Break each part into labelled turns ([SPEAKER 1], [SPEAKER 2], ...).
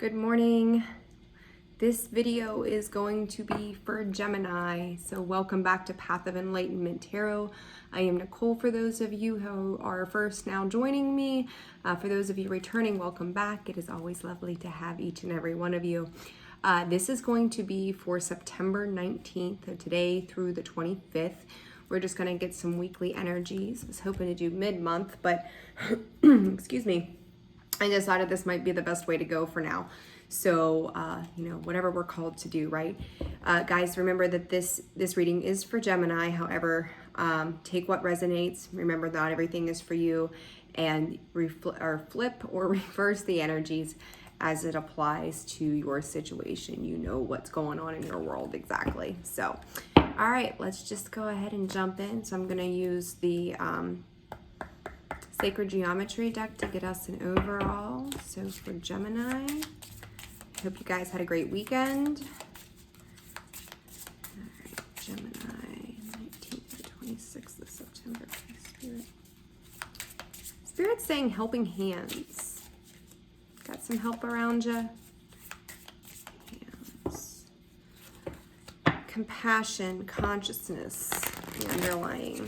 [SPEAKER 1] Good morning. This video is going to be for Gemini. So welcome back to Path of Enlightenment Tarot. I am Nicole for those of you who are first now joining me. For those of you returning, welcome back. It is always lovely to have each and every one of you. This is going to be for September 19th of today through the 25th. We're just going to get some weekly energies. I was hoping to do mid-month, but excuse me. I decided this might be the best way to go for now. So, whatever we're called to do, right? Guys, remember that this reading is for Gemini. However, take what resonates. Remember, not everything is for you. And flip or reverse the energies as it applies to your situation. You know what's going on in your world exactly. So, all right, let's just go ahead and jump in. So I'm going to use the Sacred Geometry deck to get us an overall. So for Gemini, hope you guys had a great weekend. All right, Gemini, 19th to 26th of September. Spirit's saying helping hands. Got some help around you. Hands. Compassion, consciousness, the underlying.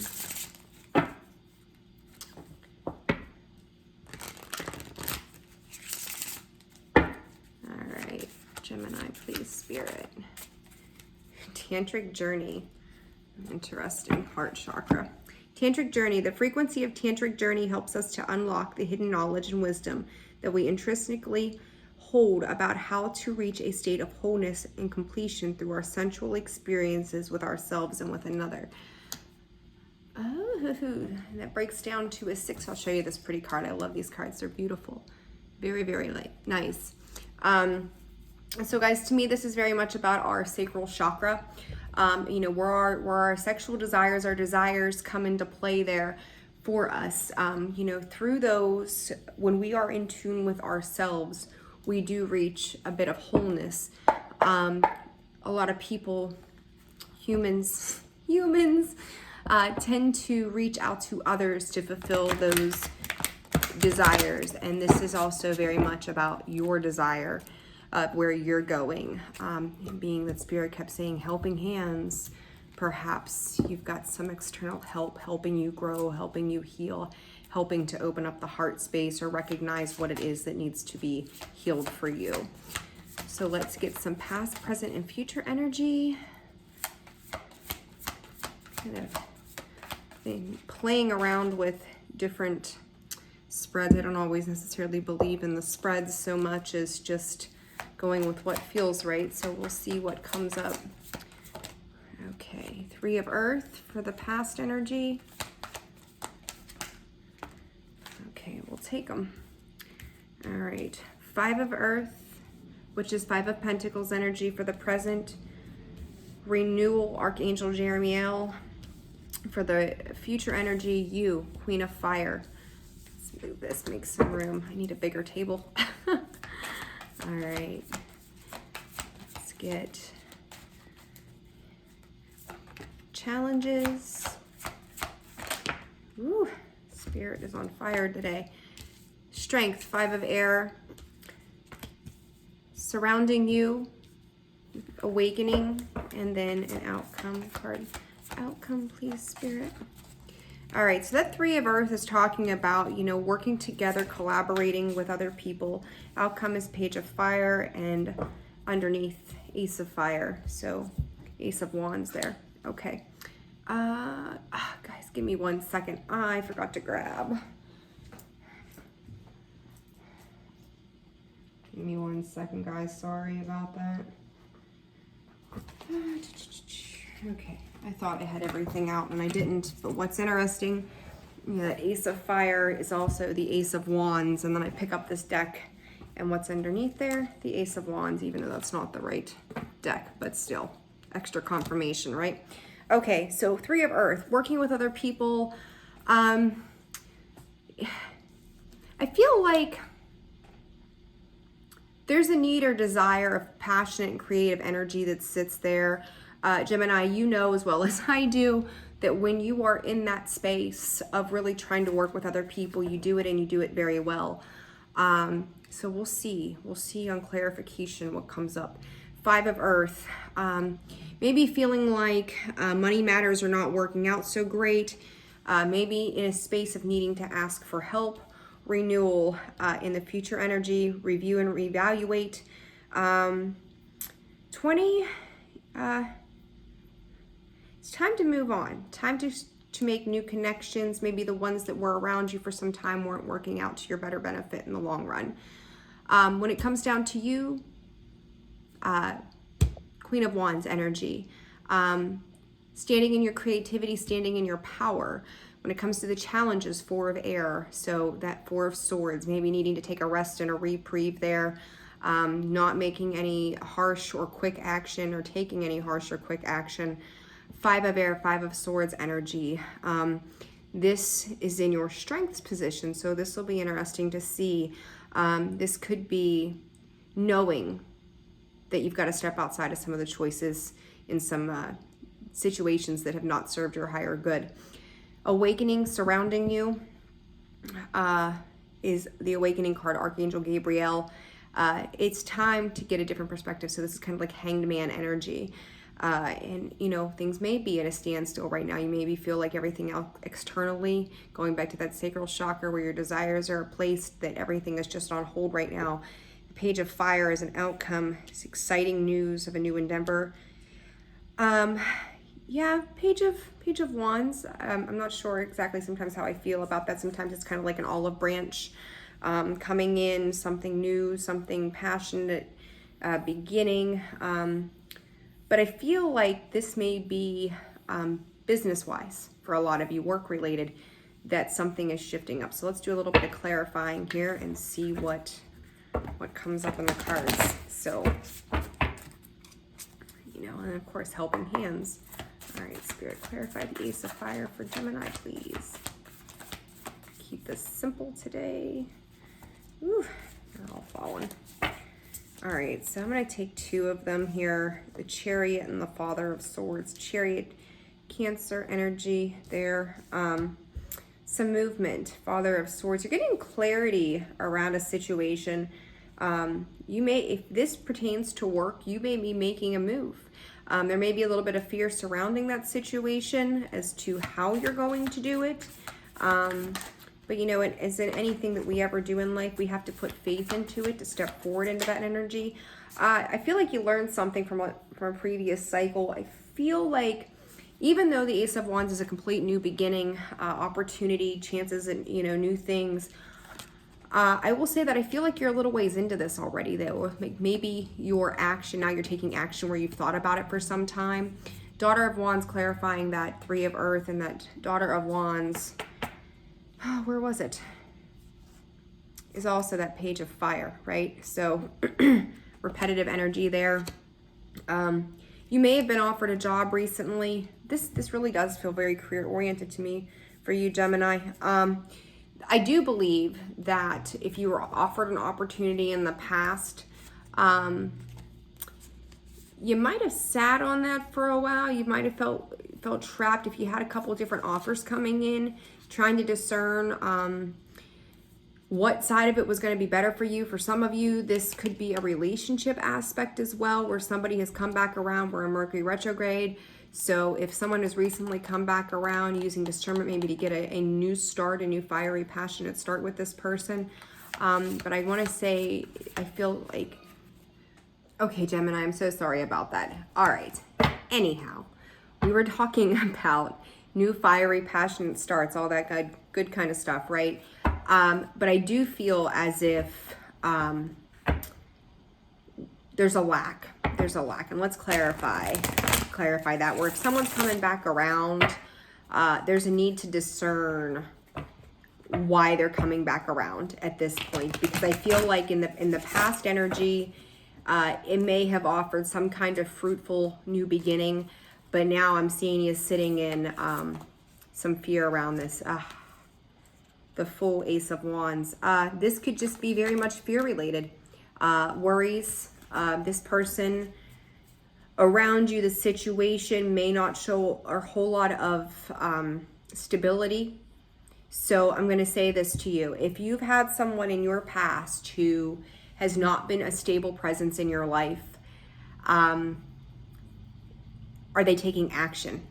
[SPEAKER 1] Gemini, please, Spirit. Tantric journey. Interesting. Heart chakra. Tantric journey. The frequency of tantric journey helps us to unlock the hidden knowledge and wisdom that we intrinsically hold about how to reach a state of wholeness and completion through our sensual experiences with ourselves and with another. Oh, that breaks down to a 6. I'll show you this pretty card. I love these cards. They're beautiful. Very, very nice. So guys, to me, this is very much about our sacral chakra. Where our sexual desires, our desires come into play there for us. Through those, when we are in tune with ourselves, we do reach a bit of wholeness. A lot of people, humans, tend to reach out to others to fulfill those desires. And this is also very much about your desire. Where you're going, being that Spirit kept saying helping hands. Perhaps you've got some external help helping you grow, helping you heal, helping to open up the heart space or recognize what it is that needs to be healed for you. So let's get some past, present, and future energy. Kind of been playing around with different spreads. I don't always necessarily believe in the spreads so much as just going with what feels right, so we'll see what comes up. Okay, 3 of Earth for the past energy. Okay, we'll take them. All right, 5 of Earth, which is 5 of Pentacles energy for the present. Renewal, Archangel Jeremiel. For the future energy, you, Queen of Fire. Let's move this, make some room. I need a bigger table. All right, let's get challenges. Ooh, Spirit is on fire today. Strength, 5 of Air. Surrounding you, awakening, and then an outcome card. Outcome, please, Spirit. All right, so that 3 of Earth is talking about, working together, collaborating with other people. Outcome is Page of Fire, and underneath, Ace of Fire. So, Ace of Wands there. Okay. Guys, give me 1 second. I forgot to grab. Give me 1 second, guys. Sorry about that. Okay. I thought I had everything out and I didn't, but what's interesting, that Ace of Fire is also the Ace of Wands, and then I pick up this deck, and what's underneath there? The Ace of Wands, even though that's not the right deck, but still, extra confirmation, right? Okay, so 3 of Earth, working with other people. I feel like there's a need or desire of passionate and creative energy that sits there. Gemini, you know as well as I do that when you are in that space of really trying to work with other people, you do it and you do it very well. So we'll see on clarification what comes up. Five of Earth, maybe feeling like money matters are not working out so great. Maybe in a space of needing to ask for help. Renewal in the future energy, review and reevaluate. 20, it's time to move on. Time to make new connections. Maybe the ones that were around you for some time weren't working out to your better benefit in the long run. When it comes down to you, Queen of Wands energy, standing in your creativity, standing in your power. When it comes to the challenges, Four of Air, so that Four of Swords, maybe needing to take a rest and a reprieve there, not making any harsh or quick action or taking any harsh or quick action. Five of Air, Five of Swords energy. This is in your strengths position, so this will be interesting to see. This could be knowing that you've got to step outside of some of the choices in some situations that have not served your higher good. Awakening surrounding you is the Awakening card, Archangel Gabriel. It's time to get a different perspective. So this is kind of like Hanged Man energy. And you know, things may be at a standstill right now. You maybe feel like everything else externally, going back to that sacral chakra where your desires are placed, that everything is just on hold right now. The Page of Fire is an outcome. It's exciting news of a new endeavor. Yeah, Page of Wands. I'm not sure exactly sometimes how I feel about that. Sometimes it's kind of like an olive branch coming in, something new, something passionate, beginning. But I feel like this may be business-wise for a lot of you, work-related, that something is shifting up. So let's do a little bit of clarifying here and see what comes up in the cards. So, you know, and of course, helping hands. All right, Spirit, clarify the Ace of Fire for Gemini, please. Keep this simple today. Ooh, they're all falling. All right, so I'm going to take two of them here, the Chariot and the Father of Swords. Chariot, Cancer energy there. Some movement, Father of Swords. You're getting clarity around a situation. You may, if this pertains to work, you may be making a move. There may be a little bit of fear surrounding that situation as to how you're going to do it. But you know, it isn't anything that we ever do in life. We have to put faith into it to step forward into that energy. I feel like you learned something from a previous cycle. I feel like even though the Ace of Wands is a complete new beginning, opportunity, chances, and you know, new things, I will say that I feel like you're a little ways into this already, though. Like maybe your action, now you're taking action where you've thought about it for some time. Daughter of Wands, clarifying that Three of Earth, and that Daughter of Wands, where was it? Is also that Page of Fire, right? So repetitive energy there. You may have been offered a job recently. This really does feel very career oriented to me for you, Gemini. I do believe that if you were offered an opportunity in the past, you might have sat on that for a while. You might have felt trapped if you had a couple of different offers coming in, trying to discern what side of it was going to be better for you. For some of you, this could be a relationship aspect as well, where somebody has come back around. We're in Mercury retrograde. So if someone has recently come back around, using discernment maybe to get a new start, a new fiery, passionate start with this person. But I want to say, I feel like, okay, Gemini, I'm so sorry about that. All right. Anyhow, we were talking about new fiery, passionate starts, all that good kind of stuff, right? But I do feel as if there's a lack. And let's clarify that, where if someone's coming back around, there's a need to discern why they're coming back around at this point, because I feel like in the past energy, it may have offered some kind of fruitful new beginning, but now I'm seeing you sitting in some fear around this. The full Ace of Wands. This could just be very much fear related. Worries. This person around you, the situation may not show a whole lot of stability. So I'm going to say this to you. If you've had someone in your past who has not been a stable presence in your life, are they taking action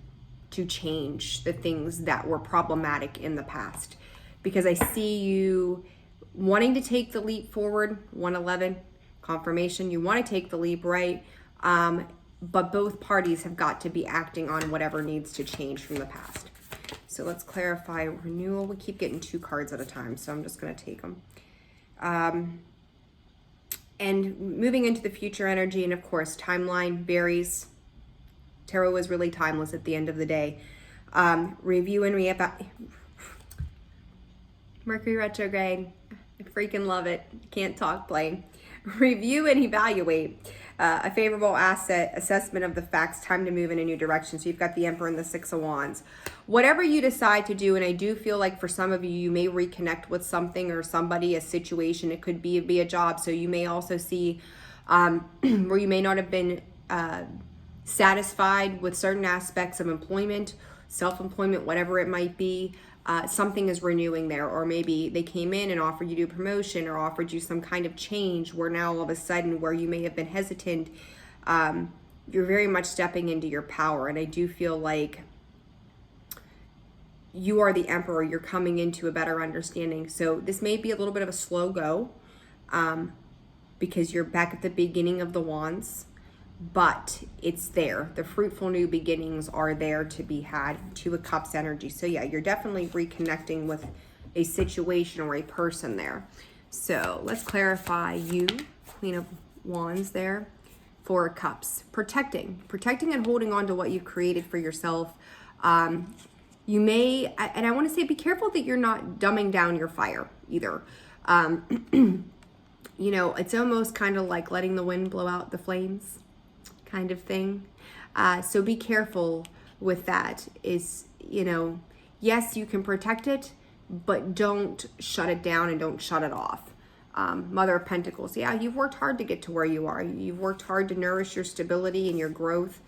[SPEAKER 1] to change the things that were problematic in the past? Because I see you wanting to take the leap forward, 111, confirmation, you want to take the leap, right? But both parties have got to be acting on whatever needs to change from the past. So let's clarify renewal. We keep getting 2 cards at a time, so I'm just going to take them. And moving into the future energy, and of course, timeline varies. Tarot is really timeless at the end of the day. Review and reevaluate. Mercury retrograde. I freaking love it. Can't talk plain. Review and evaluate. A favorable asset, assessment of the facts, time to move in a new direction. So you've got the Emperor and the 6 of Wands. Whatever you decide to do, and I do feel like for some of you, you may reconnect with something or somebody, a situation. It could be a job. So you may also see where you may not have been satisfied with certain aspects of employment, self-employment, whatever it might be. Something is renewing there, or maybe they came in and offered you a promotion or offered you some kind of change where now all of a sudden where you may have been hesitant, you're very much stepping into your power. And I do feel like you are the Emperor, you're coming into a better understanding. So this may be a little bit of a slow go because you're back at the beginning of the Wands. But it's there. The fruitful new beginnings are there to be had. 2 of Cups energy. So yeah, you're definitely reconnecting with a situation or a person there. So let's clarify you, Queen of Wands there, 4 of Cups. Protecting and holding on to what you've created for yourself. You may, and I want to say, be careful that you're not dumbing down your fire either. You know, it's almost kind of like letting the wind blow out the flames kind of thing. So be careful with that. Is, you know, yes, you can protect it, but don't shut it down and don't shut it off. Mother of Pentacles. Yeah, you've worked hard to get to where you are. You've worked hard to nourish your stability and your growth.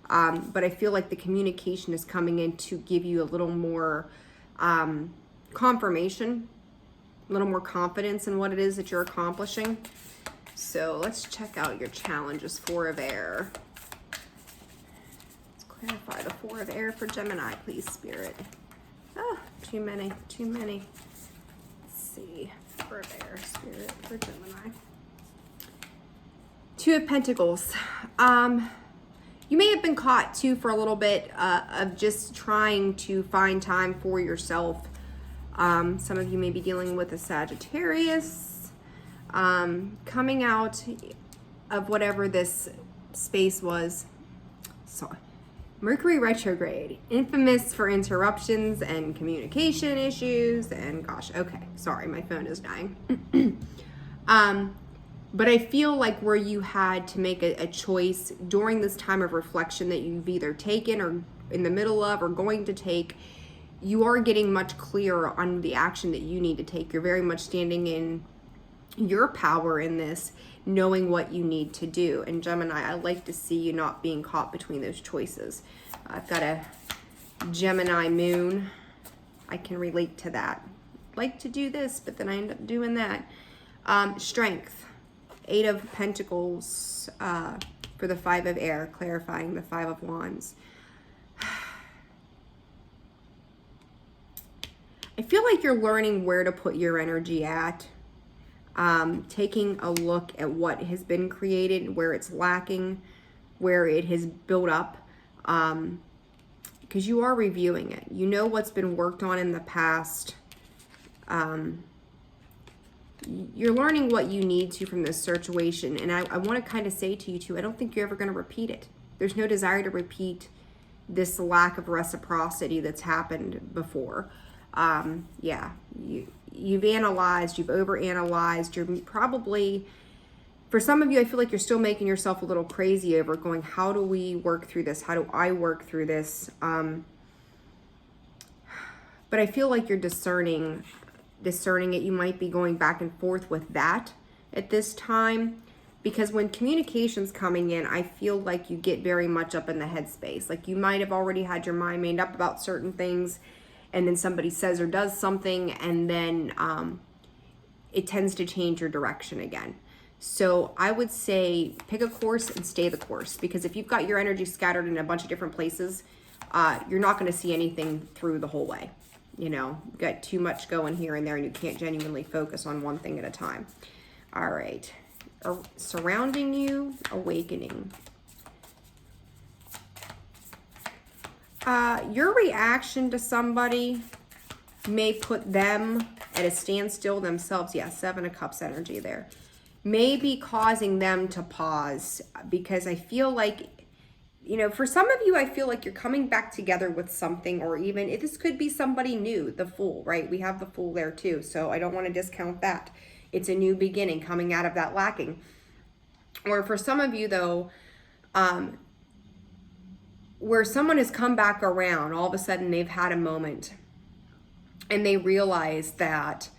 [SPEAKER 1] But I feel like the communication is coming in to give you a little more confirmation, a little more confidence in what it is that you're accomplishing. So let's check out your challenges. 4 of Air. Let's clarify the 4 of Air for Gemini, please, Spirit. Oh, too many. Let's see. 4 of Air, Spirit, for Gemini. 2 of Pentacles. You may have been caught too for a little bit of just trying to find time for yourself. Some of you may be dealing with a Sagittarius. Coming out of whatever this space was. So, Mercury retrograde, infamous for interruptions and communication issues. And gosh, okay, sorry, my phone is dying. But I feel like where you had to make a choice during this time of reflection that you've either taken or in the middle of or going to take, you are getting much clearer on the action that you need to take. You're very much standing in your power in this, knowing what you need to do. And Gemini, I like to see you not being caught between those choices. I've got a Gemini moon. I can relate to that. Like to do this, but then I end up doing that. Strength, 8 of Pentacles for the 5 of Air, clarifying the 5 of Wands. I feel like you're learning where to put your energy at. Taking a look at what has been created, where it's lacking, where it has built up, because you are reviewing it. You know what's been worked on in the past. You're learning what you need to from this situation, and I want to kind of say to you too, I don't think you're ever going to repeat it. There's no desire to repeat this lack of reciprocity that's happened before. Yeah, you've analyzed, you've overanalyzed, you're probably, for some of you, I feel like you're still making yourself a little crazy over it, going, how do we work through this? How do I work through this? But I feel like you're discerning it. You might be going back and forth with that at this time, because when communication's coming in, I feel like you get very much up in the headspace. Like you might have already had your mind made up about certain things, and then somebody says or does something, and then it tends to change your direction again. So I would say pick a course and stay the course, because if you've got your energy scattered in a bunch of different places, you're not going to see anything through the whole way. You know, you've got too much going here and there, and you can't genuinely focus on one thing at a time. All right. Surrounding you, awakening. Your reaction to somebody may put them at a standstill themselves. Yeah, Seven of Cups energy there. May be causing them to pause, because I feel like, you know, for some of you, I feel like you're coming back together with something, or even this could be somebody new, the Fool, right? We have the Fool there too, so I don't want to discount that. It's a new beginning coming out of that lacking. Or for some of you though, where someone has come back around, all of a sudden they've had a moment and they realize that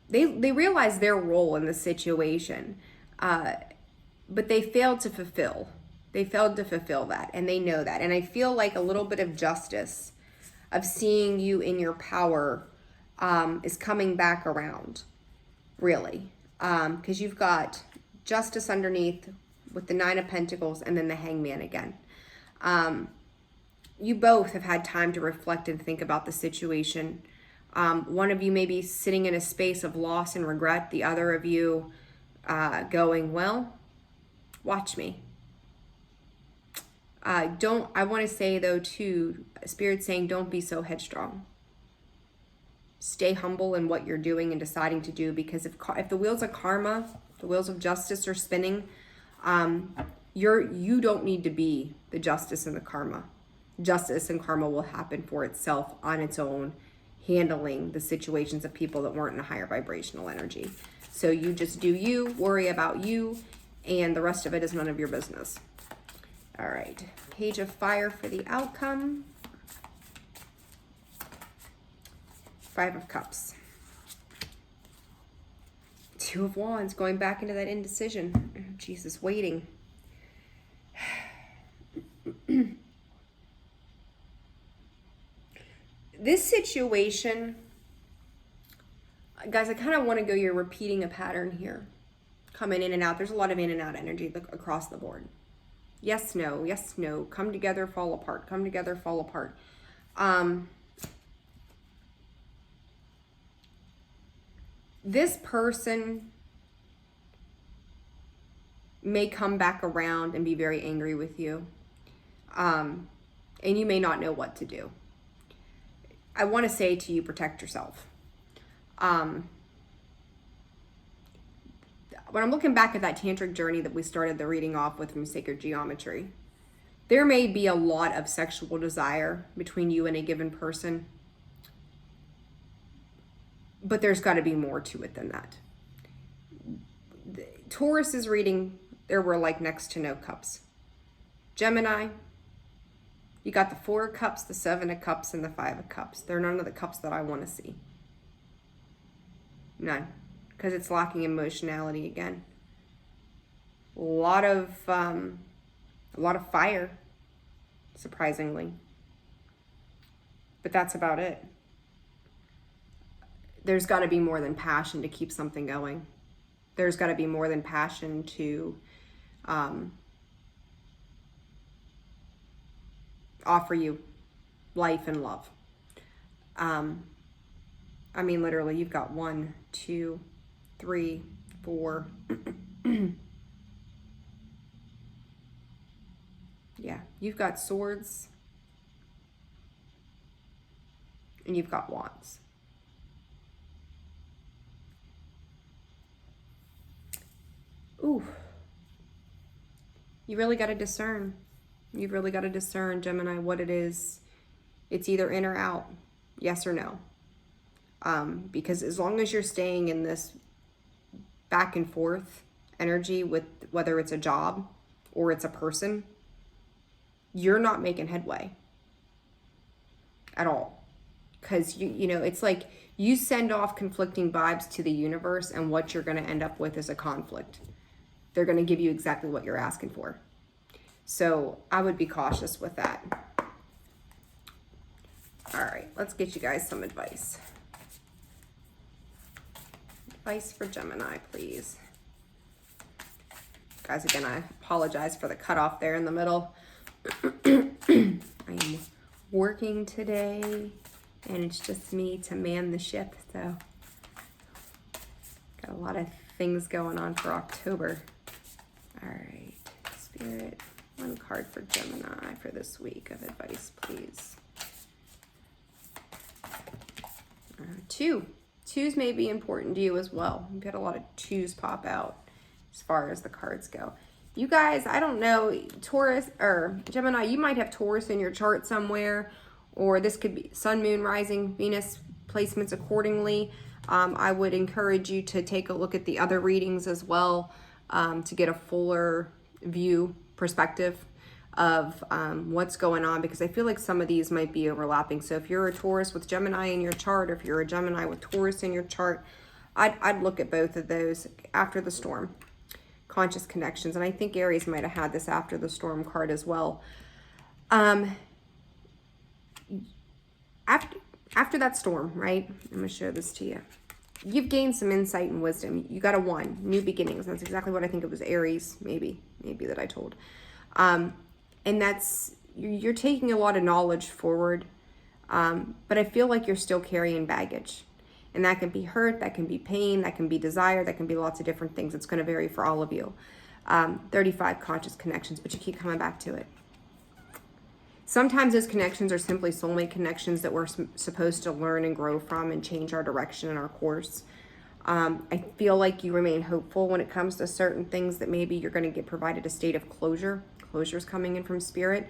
[SPEAKER 1] they realize their role in the situation, but they failed to fulfill. They failed to fulfill that, and they know that. And I feel like a little bit of justice, of seeing you in your power, is coming back around, really. Because you've got Justice underneath with the Nine of Pentacles and then the Hangman again. You both have had time to reflect and think about the situation. One of you may be sitting in a space of loss and regret. The other of you going, well, watch me. I want to say though too, Spirit saying don't be so headstrong. Stay humble in what you're doing and deciding to do, because if the wheels of karma, the wheels of justice are spinning, you don't need to be the justice and the karma. Justice and karma will happen for itself on its own, handling the situations of people that weren't in a higher vibrational energy. So you just do you, worry about you, and the rest of it is none of your business. All right, Page of Fire for the outcome. Five of Cups. Two of Wands, going back into that indecision. Oh, Jesus, waiting. This situation, guys, I kind of want to go, you're repeating a pattern here. Coming in and out. There's a lot of in and out energy across the board. Yes, no, yes, no. Come together, fall apart. Come together, fall apart. This person may come back around and be very angry with you. And you may not know what to do. I want to say to you, protect yourself. When I'm looking back at that tantric journey that we started the reading off with from Sacred Geometry, there may be a lot of sexual desire between you and a given person, but there's got to be more to it than that. Taurus's reading, there were like next to no cups. Gemini, you got the Four of Cups, the Seven of Cups, and the Five of Cups. They're none of the cups that I want to see. None. Because it's lacking emotionality again. A lot of fire, surprisingly. But that's about it. There's got to be more than passion to keep something going. There's got to be more than passion to offer you life and love. I mean, literally, you've got 1, 2, 3, 4. Yeah, you've got swords and you've got wands. Ooh. You really got to discern. You've really got to discern, Gemini, what it is. It's either in or out, yes or no. Because as long as you're staying in this back and forth energy with whether it's a job or it's a person, you're not making headway at all. Because you know, it's like you send off conflicting vibes to the universe, and what you're going to end up with is a conflict. They're going to give you exactly what you're asking for. So I would be cautious with that. All right, let's get you guys some advice. Advice for Gemini, please. Guys, again, I apologize for the cutoff there in the middle. I am working today, and it's just me to man the ship, so got a lot of things going on for October. All right, Spirit, one card for Gemini for this week of advice, please. Two. Twos may be important to you as well. You've got a lot of twos pop out as far as the cards go. You guys, I don't know, Taurus or Gemini, you might have Taurus in your chart somewhere, or this could be Sun, Moon, Rising, Venus placements accordingly. I would encourage you to take a look at the other readings as well to get a fuller view, perspective of what's going on, because I feel like some of these might be overlapping. So if you're a Taurus with Gemini in your chart, or if you're a Gemini with Taurus in your chart, I'd look at both of those after the storm. Conscious connections, and I think Aries might have had this after the storm card as well. After that storm, right? I'm gonna show this to you. You've gained some insight and wisdom. You got a 1, new beginnings. That's exactly what I think it was, Aries, maybe that I told. And that's, you're taking a lot of knowledge forward, but I feel like you're still carrying baggage. And that can be hurt, that can be pain, that can be desire, that can be lots of different things. It's going to vary for all of you. 35 conscious connections, but you keep coming back to it. Sometimes those connections are simply soulmate connections that we're supposed to learn and grow from and change our direction and our course. I feel like you remain hopeful when it comes to certain things that maybe you're going to get provided a state of closure. Closure's coming in from Spirit.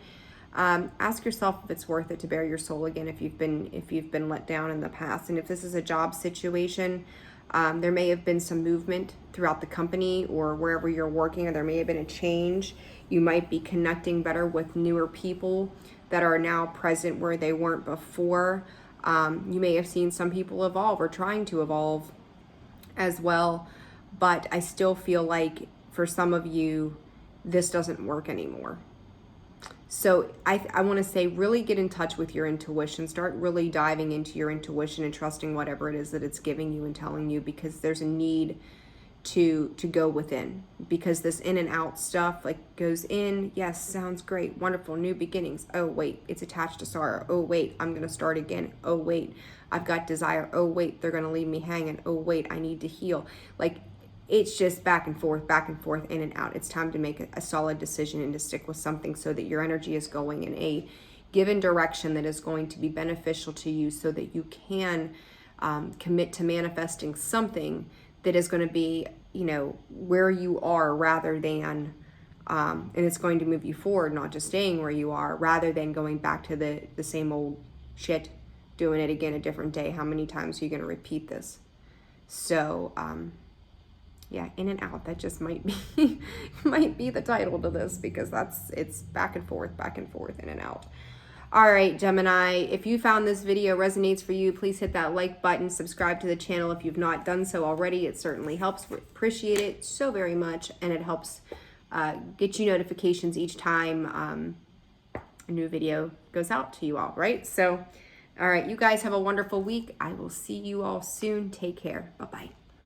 [SPEAKER 1] Ask yourself if it's worth it to bare your soul again if you've been let down in the past. And if this is a job situation, there may have been some movement throughout the company or wherever you're working, or there may have been a change. You might be connecting better with newer people that are now present where they weren't before. You may have seen some people evolve or trying to evolve as well, but I still feel like for some of you, this doesn't work anymore. So I want to say, really get in touch with your intuition. Start really diving into your intuition and trusting whatever it is that it's giving you and telling you, because there's a need to go within, because this in and out stuff, like, goes in, yes, sounds great, wonderful, new beginnings. Oh wait, it's attached to sorrow. Oh wait, I'm gonna start again. Oh wait, I've got desire. Oh wait, they're gonna leave me hanging. Oh wait, I need to heal. Like, it's just back and forth, in and out. It's time to make a solid decision and to stick with something so that your energy is going in a given direction that is going to be beneficial to you, so that you can commit to manifesting something that is going to be, where you are, rather than, and it's going to move you forward, not just staying where you are, rather than going back to the same old shit, doing it again a different day. How many times are you going to repeat this? So, yeah, in and out. That just might be might be the title to this, because it's back and forth, in and out. All right, Gemini, if you found this video resonates for you, please hit that like button, subscribe to the channel if you've not done so already. It certainly helps. We appreciate it so very much, and it helps get you notifications each time a new video goes out to you all, right? So, all right, you guys have a wonderful week. I will see you all soon. Take care. Bye-bye.